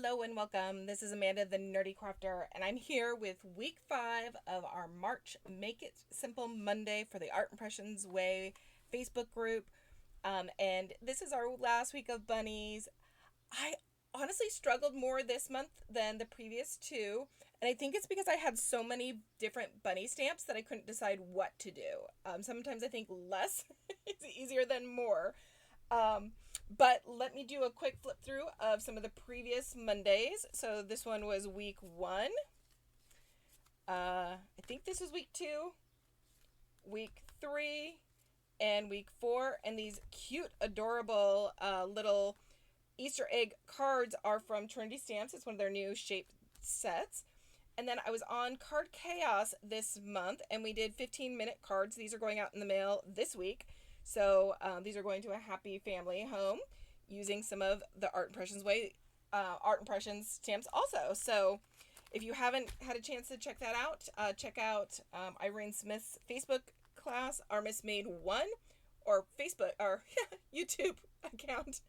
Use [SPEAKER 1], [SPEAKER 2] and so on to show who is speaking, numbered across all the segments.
[SPEAKER 1] Hello and welcome. This is Amanda, the Nerdy Krafter, and I'm here with week 5 of our March Make It Simple Monday for the Art Impressions Way Facebook group. And this is our last week of bunnies. I honestly struggled more this month than the previous two, and I think it's because I had so many different bunny stamps that I couldn't decide what to do. Sometimes I think less is easier than more. But let me do a quick flip through of some of the previous Mondays. So this one was week 1. I think this was week 2, week 3, and week 4. And these cute, adorable little Easter egg cards are from Trinity Stamps. It's one of their new shape sets. And then I was on Card Chaos this month, and we did 15-minute cards. These are going out in the mail this week. So these are going to a happy family home using some of the Art Impressions Way Art Impressions stamps also. So if you haven't had a chance to check that out, check out Irene Smith's Facebook class, Armis Made 1, or Facebook or YouTube account.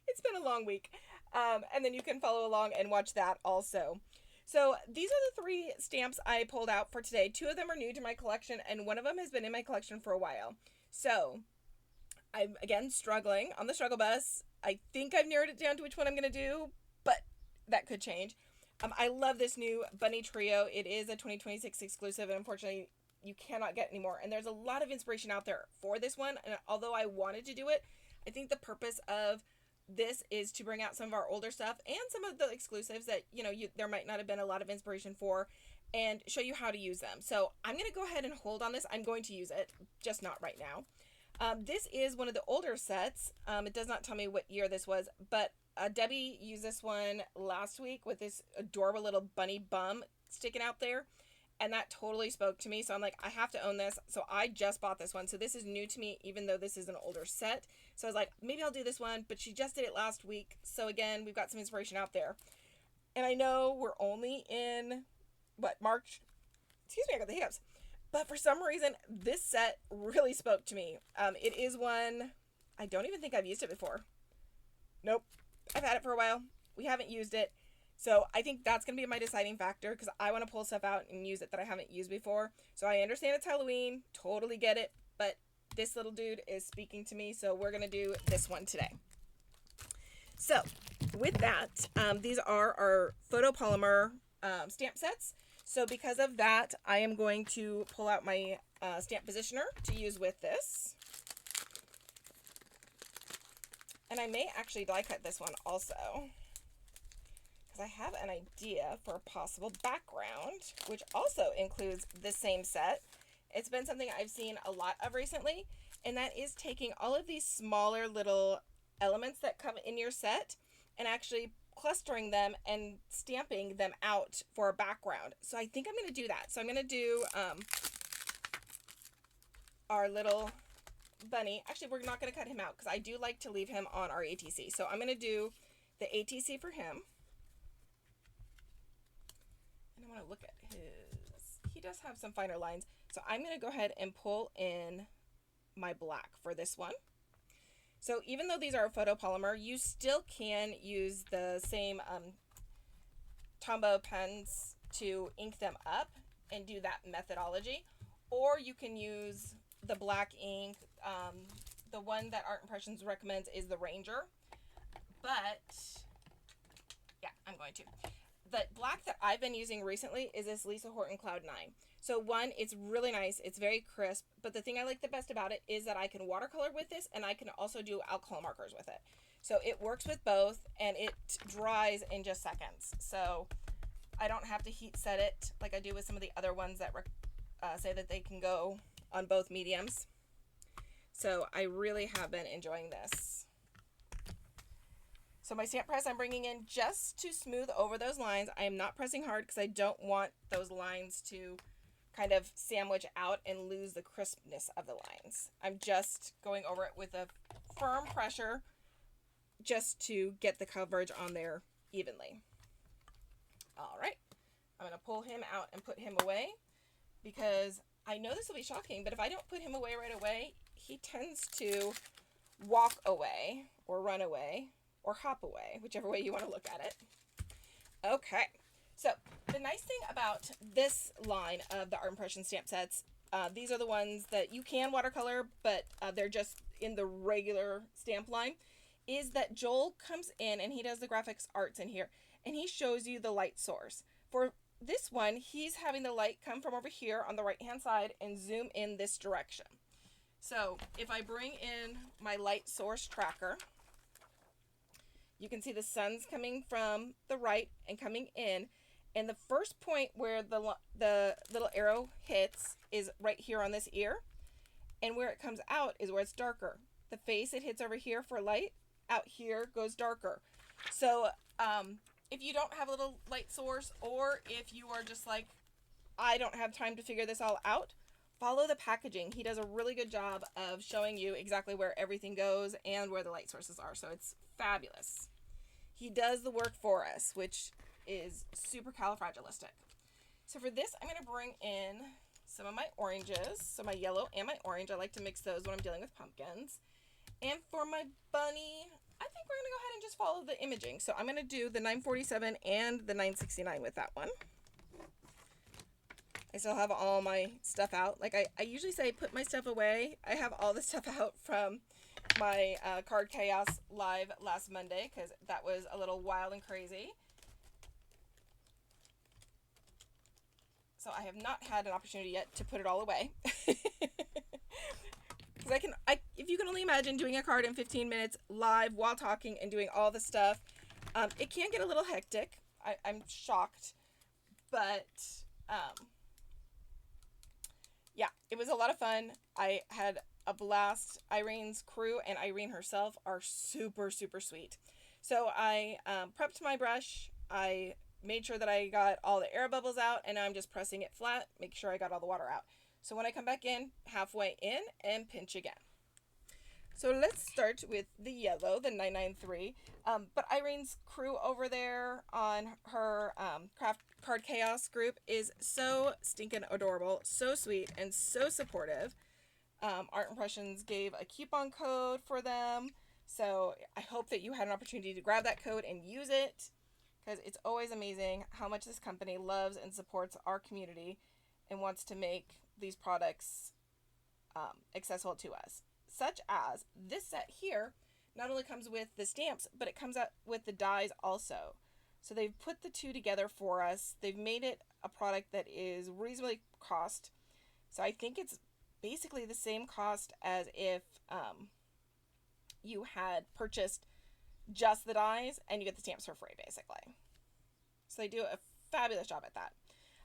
[SPEAKER 1] It's been a long week. And then you can follow along and watch that also. So these are the 3 stamps I pulled out for today. 2 of them are new to my collection, and one of them has been in my collection for a while. So I'm, again, struggling on the struggle bus. I think I've narrowed it down to which one I'm going to do, but that could change. I love this new Bunny Trio. It is a 2026 exclusive, and unfortunately, you cannot get anymore. And there's a lot of inspiration out there for this one, and although I wanted to do it, I think the purpose of this is to bring out some of our older stuff and some of the exclusives that, there might not have been a lot of inspiration for, and show you how to use them. So I'm going to go ahead and hold on this. I'm going to use it, just not right now. This is one of the older sets. It does not tell me what year this was, but Debbie used this one last week with this adorable little bunny bum sticking out there, and that totally spoke to me. So I'm like, I have to own this. So I just bought this one. So this is new to me, even though this is an older set. So I was like, maybe I'll do this one, but she just did it last week. So again, we've got some inspiration out there. And I know we're only in, March? Excuse me, I got the hiccups. But for some reason, this set really spoke to me. It is one, I don't even think I've used it before. Nope. I've had it for a while. We haven't used it. So I think that's going to be my deciding factor, because I want to pull stuff out and use it that I haven't used before. So I understand it's Halloween. Totally get it. But this little dude is speaking to me. So we're going to do this one today. So with that, these are our photopolymer stamp sets. So because of that, I am going to pull out my stamp positioner to use with this. And I may actually die cut this one also, because I have an idea for a possible background, which also includes the same set. It's been something I've seen a lot of recently, and that is taking all of these smaller little elements that come in your set and actually clustering them and stamping them out for a background. So I think I'm going to do that. So I'm going to do our little bunny. Actually, we're not going to cut him out, because I do like to leave him on our ATC. So I'm going to do the ATC for him. And I want to look at his, he does have some finer lines. So I'm going to go ahead and pull in my black for this one. So even though these are photopolymer, you still can use the same Tombow pens to ink them up and do that methodology. Or you can use the black ink. The one that Art Impressions recommends is the Ranger. But, yeah, I'm going to. The black that I've been using recently is this Lisa Horton Cloud 9. So one, it's really nice. It's very crisp. But the thing I like the best about it is that I can watercolor with this, and I can also do alcohol markers with it. So it works with both, and it dries in just seconds. So I don't have to heat set it like I do with some of the other ones that say that they can go on both mediums. So I really have been enjoying this. So my stamp press I'm bringing in just to smooth over those lines. I am not pressing hard because I don't want those lines to kind of sandwich out and lose the crispness of the lines. I'm just going over it with a firm pressure just to get the coverage on there evenly. All right, I'm going to pull him out and put him away, because I know this will be shocking, but if I don't put him away right away, he tends to walk away or run away or hop away, whichever way you want to look at it. Okay, so the nice thing about this line of the art impression stamp sets, these are the ones that you can watercolor, but they're just in the regular stamp line, is that Joel comes in and he does the graphics arts in here, and he shows you the light source. For this one, he's having the light come from over here on the right hand side and zoom in this direction. So if I bring in my light source tracker, you can see the sun's coming from the right and coming in, and the first point where the little arrow hits is right here on this ear, and where it comes out is where it's darker. The face it hits over here for light, out here goes darker. So if you don't have a little light source, or if you are just like, I don't have time to figure this all out, follow the packaging. He does a really good job of showing you exactly where everything goes and where the light sources are, so it's fabulous. He does the work for us, which is super califragilistic. So for this, I'm going to bring in some of my oranges, so my yellow and my orange. I like to mix those when I'm dealing with pumpkins. And for my bunny, I think we're going to go ahead and just follow the imaging. So I'm going to do the 947 and the 969 with that one. I still have all my stuff out. Like I usually say, put my stuff away. I have all the stuff out from my Card Chaos live last Monday, because that was a little wild and crazy. So I have not had an opportunity yet to put it all away. Because if you can only imagine doing a card in 15 minutes live while talking and doing all the stuff, it can get a little hectic. I'm shocked, but yeah, it was a lot of fun. I had a blast. Irene's crew and Irene herself are super, super sweet. So I prepped my brush. I made sure that I got all the air bubbles out, and now I'm just pressing it flat, make sure I got all the water out. So when I come back in, halfway in, and pinch again. So let's start with the yellow, the 993. But Irene's crew over there on her Card Chaos group is so stinking adorable, so sweet, and so supportive. Art Impressions gave a coupon code for them, so I hope that you had an opportunity to grab that code and use it, because it's always amazing how much this company loves and supports our community and wants to make these products accessible to us. Such as this set here not only comes with the stamps, but it comes out with the dies also. So they've put the two together for us. They've made it a product that is reasonably cost. So I think it's basically the same cost as if you had purchased just the dies and you get the stamps for free, basically. So they do a fabulous job at that.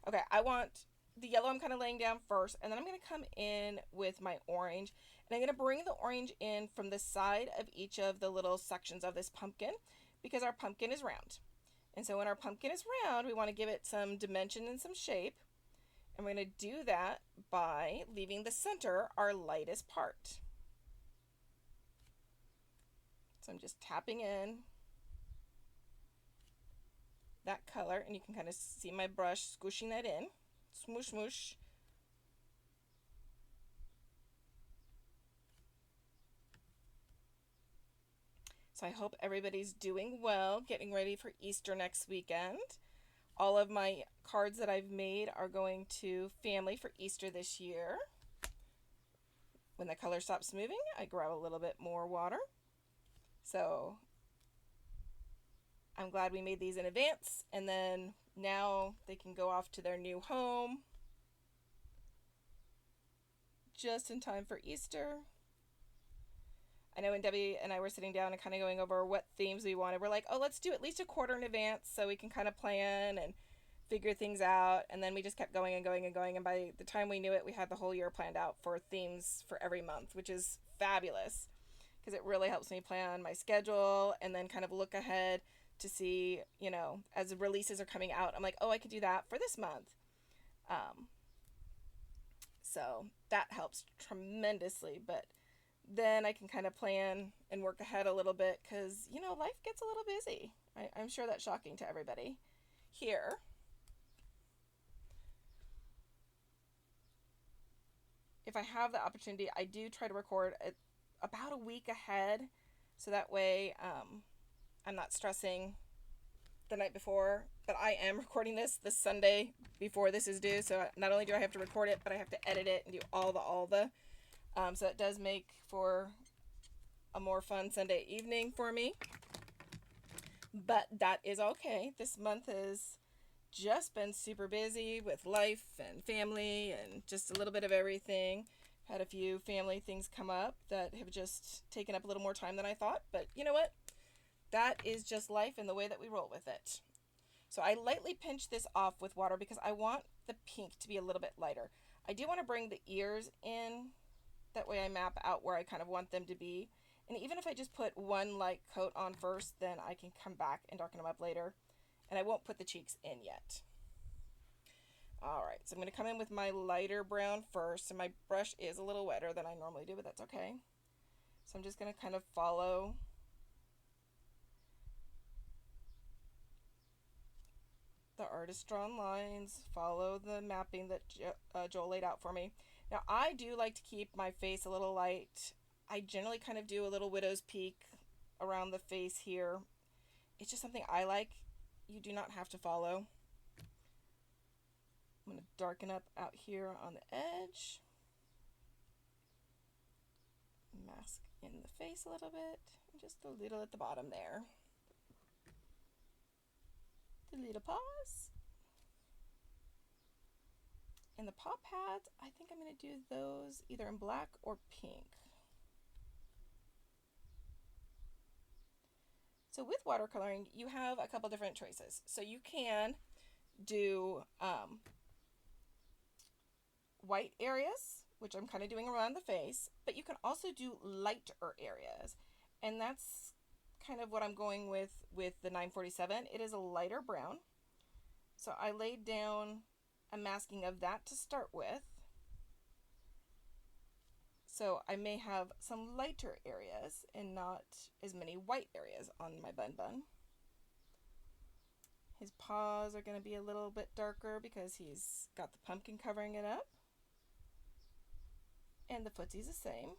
[SPEAKER 1] Okay, I want the yellow, I'm kind of laying down first, and then I'm going to come in with my orange, and I'm going to bring the orange in from the side of each of the little sections of this pumpkin, because our pumpkin is round. And so when our pumpkin is round, we want to give it some dimension and some shape, and we're going to do that by leaving the center our lightest part. So I'm just tapping in that color, and you can kind of see my brush squishing that in. Smoosh, smoosh. So I hope everybody's doing well, getting ready for Easter next weekend. All of my cards that I've made are going to family for Easter this year. When the color stops moving, I grab a little bit more water. So I'm glad we made these in advance, and then now they can go off to their new home just in time for Easter. I know when Debbie and I were sitting down and kind of going over what themes we wanted, we're like, oh, let's do at least a quarter in advance so we can kind of plan and figure things out. And then we just kept going and going and going, and by the time we knew it, we had the whole year planned out for themes for every month, which is fabulous, because it really helps me plan my schedule and then kind of look ahead to see, you know, as the releases are coming out, I'm like, oh, I could do that for this month. So that helps tremendously, but then I can kind of plan and work ahead a little bit, because, you know, life gets a little busy. I'm sure that's shocking to everybody here. If I have the opportunity, I do try to record about a week ahead, so that way I'm not stressing the night before, but I am recording this Sunday before this is due, so not only do I have to record it, but I have to edit it and do all the. So it does make for a more fun Sunday evening for me. But that is okay. This month has just been super busy with life and family and just a little bit of everything. Had a few family things come up that have just taken up a little more time than I thought. But you know what? That is just life and the way that we roll with it. So I lightly pinch this off with water because I want the pink to be a little bit lighter. I do want to bring the ears in. That way I map out where I kind of want them to be. And even if I just put one light coat on first, then I can come back and darken them up later. And I won't put the cheeks in yet. Alright, so I'm going to come in with my lighter brown first. And my brush is a little wetter than I normally do, but that's okay. So I'm just going to kind of follow the artist drawn lines, follow the mapping that Joel laid out for me. Now I do like to keep my face a little light. I generally kind of do a little widow's peak around the face here. It's just something I like. You do not have to follow. I'm going to darken up out here on the edge. Mask in the face a little bit. And just a little at the bottom there. The little paws. And the paw pads, I think I'm going to do those either in black or pink. So with watercoloring, you have a couple different choices. So you can do white areas, which I'm kind of doing around the face, but you can also do lighter areas. And that's kind of what I'm going with the 947. It is a lighter brown. So I laid down a masking of that to start with. So I may have some lighter areas and not as many white areas on my bun. His paws are going to be a little bit darker because he's got the pumpkin covering it up. And the footsy's the same.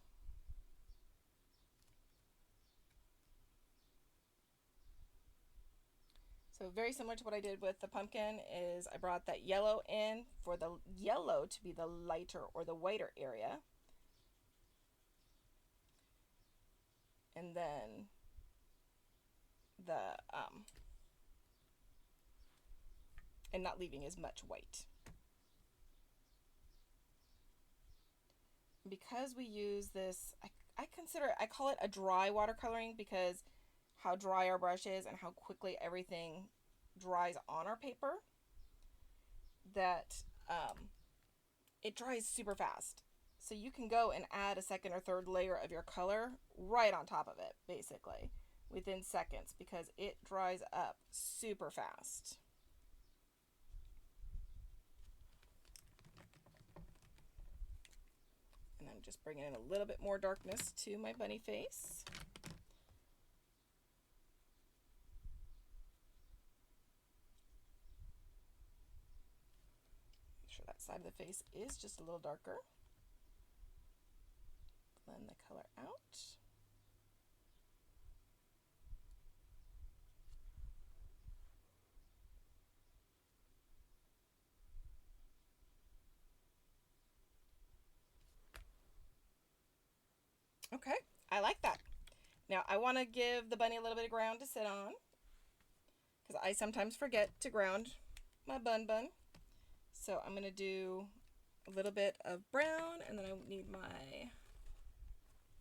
[SPEAKER 1] So very similar to what I did with the pumpkin is I brought that yellow in for the yellow to be the lighter or the whiter area. And then the and not leaving as much white. Because we use this, I call it a dry watercoloring because how dry our brush is and how quickly everything dries on our paper, that it dries super fast. So you can go and add a second or third layer of your color right on top of it, basically, within seconds, because it dries up super fast. And I'm just bringing in a little bit more darkness to my bunny face. Make sure that side of the face is just a little darker. Blend the color out. Okay, I like that. Now I want to give the bunny a little bit of ground to sit on because I sometimes forget to ground my bun. So I'm going to do a little bit of brown, and then I need my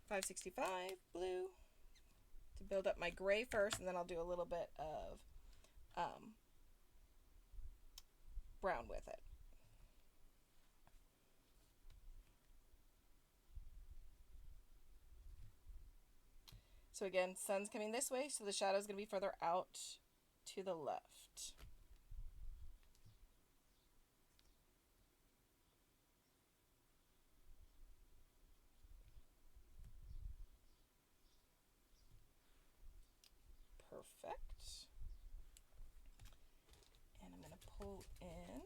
[SPEAKER 1] 565 blue to build up my gray first, and then I'll do a little bit of brown with it. So again, sun's coming this way, so the shadow is going to be further out to the left. Perfect. And I'm going to pull in.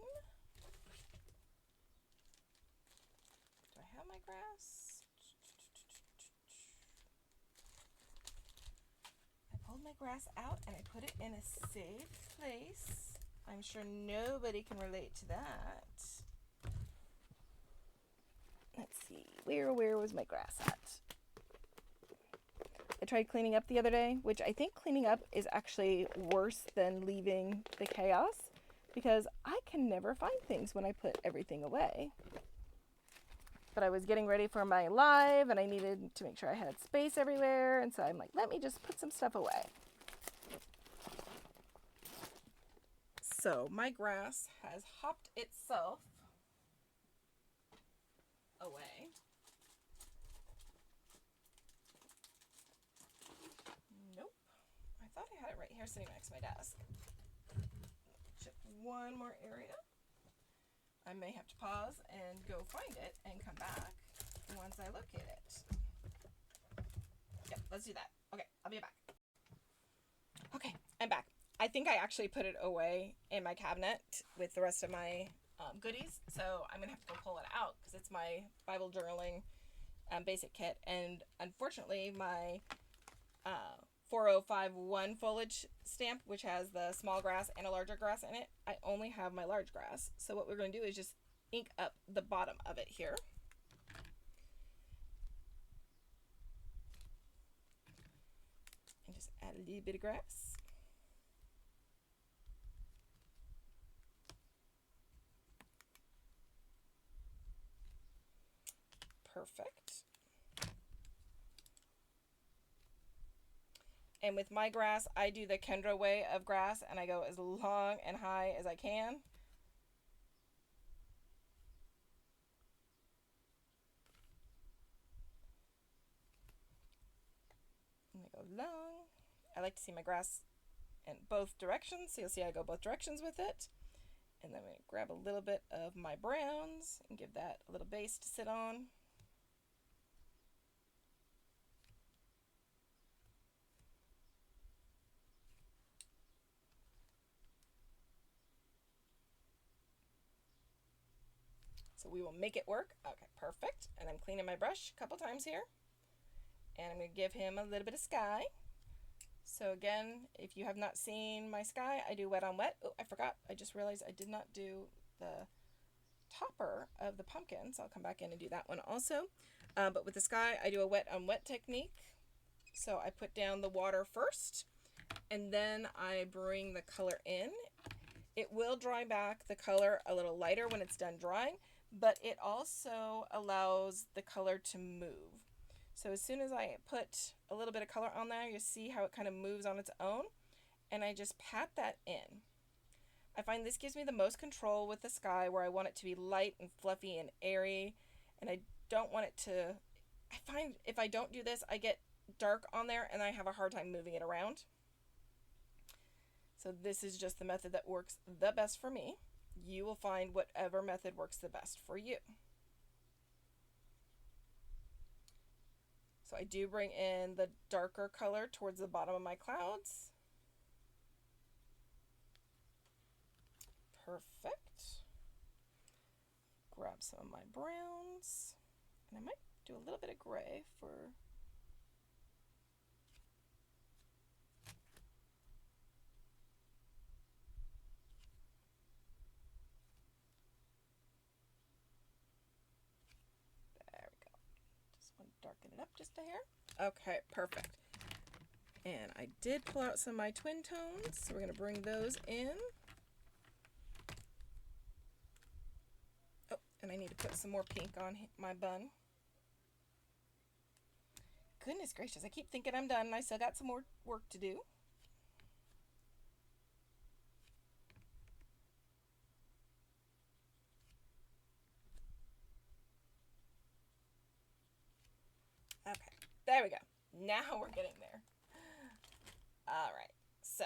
[SPEAKER 1] Do I have my grass? I pulled my grass out and I put it in a safe place. I'm sure nobody can relate to that. Let's see, where was my grass at? I tried cleaning up the other day, which I think cleaning up is actually worse than leaving the chaos because I can never find things when I put everything away. But I was getting ready for my live and I needed to make sure I had space everywhere, and so I'm like, let me just put some stuff away. So my grass has hopped itself away. Nope. I thought I had it right here sitting next to my desk. Chip one more area. I may have to pause and go find it and come back once I locate it. Yep, let's do that. Okay, I'll be back. Okay, I'm back. I think I actually put it away in my cabinet with the rest of my goodies, so I'm going to have to go pull it out because it's my Bible journaling basic kit, and unfortunately my 4051 foliage stamp, which has the small grass and a larger grass in it, I only have my large grass. So what we're going to do is just ink up the bottom of it here. And just add a little bit of grass. Perfect. And with my grass, I do the Kendra way of grass, and I go as long and high as I can. And I go long. I like to see my grass in both directions, so you'll see I go both directions with it. And then I'm going to grab a little bit of my browns and give that a little base to sit on. So we will make it work. Okay, perfect. And I'm cleaning my brush a couple times here. And I'm going to give him a little bit of sky. So again, if you have not seen my sky, I do wet on wet. Oh, I forgot. I just realized I did not do the topper of the pumpkin. So I'll come back in and do that one also. But with the sky, I do a wet on wet technique. So I put down the water first, and then I bring the color in. It will dry back the color a little lighter when it's done drying, but it also allows the color to move. So as soon as I put a little bit of color on there, you see how it kind of moves on its own, and I just pat that in. I find this gives me the most control with the sky, where I want it to be light and fluffy and airy, and I don't want it to, I find if I don't do this, I get dark on there and I have a hard time moving it around. So this is just the method that works the best for me. You will find whatever method works the best for you. So I do bring in the darker color towards the bottom of my clouds. Perfect. Grab some of my browns, and I might do a little bit of gray for darken it up just a hair. Okay, perfect. And I did pull out some of my twin tones, so we're going to bring those in. Oh, and I need to put some more pink on my bun. Goodness gracious, I keep thinking I'm done and I still got some more work to do. Okay, there we go. Now we're getting there. All right, so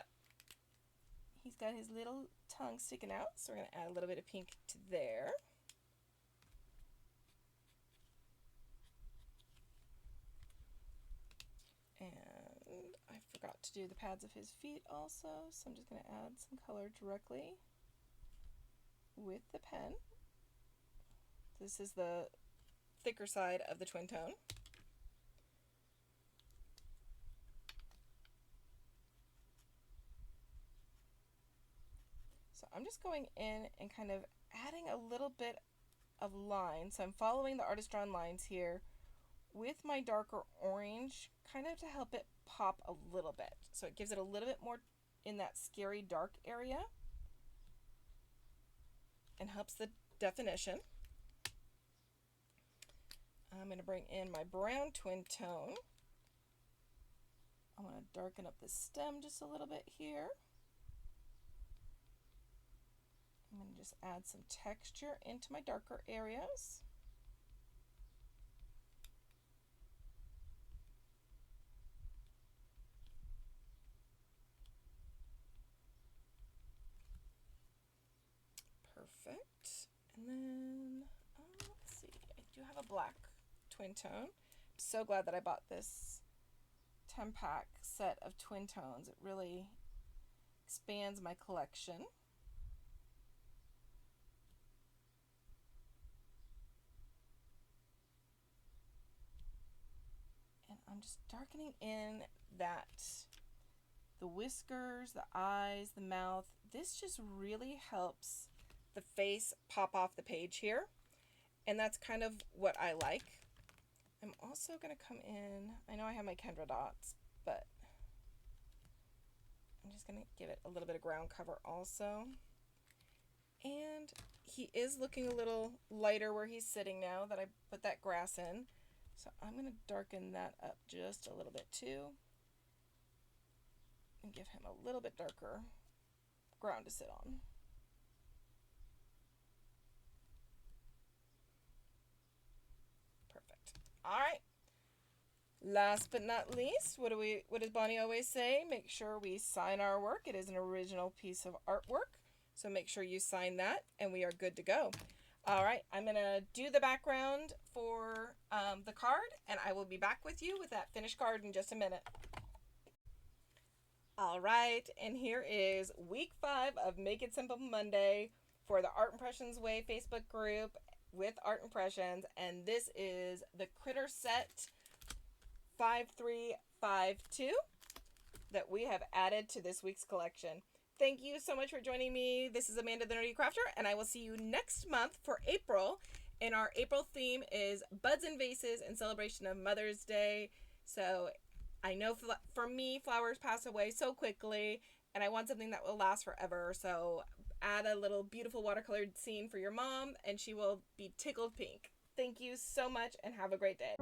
[SPEAKER 1] he's got his little tongue sticking out, so we're going to add a little bit of pink to there. And I forgot to do the pads of his feet also, so I'm just going to add some color directly with the pen. This is the thicker side of the twin tone. I'm just going in and kind of adding a little bit of line. So I'm following the artist drawn lines here with my darker orange, kind of to help it pop a little bit. So it gives it a little bit more in that scary dark area and helps the definition. I'm going to bring in my brown twin tone. I want to darken up the stem just a little bit here. I'm going to just add some texture into my darker areas. Perfect. And then, let's see, I do have a black twin tone. I'm so glad that I bought this 10-pack set of twin tones. It really expands my collection. And I'm just darkening in the whiskers, the eyes, the mouth. This just really helps the face pop off the page here. And that's kind of what I like. I'm also going to come in, I know I have my Kendra dots, but I'm just going to give it a little bit of ground cover also. And he is looking a little lighter where he's sitting now that I put that grass in. So I'm going to darken that up just a little bit too. And give him a little bit darker ground to sit on. Perfect. All right. Last but not least, what does Bonnie always say? Make sure we sign our work. It is an original piece of artwork. So make sure you sign that and we are good to go. All right, I'm gonna do the background for the card and I will be back with you with that finished card in just a minute. All right, and here is week 5 of Make It Simple Monday for the Art Impressions Way Facebook group with Art Impressions, and this is the Critter Set 5352 that we have added to this week's collection. Thank you so much for joining me. This is Amanda the Nerdy Crafter, and I will see you next month for April. And our April theme is Buds and Vases in celebration of Mother's Day. So I know for me, flowers pass away so quickly, and I want something that will last forever. So add a little beautiful watercolored scene for your mom, and she will be tickled pink. Thank you so much, and have a great day.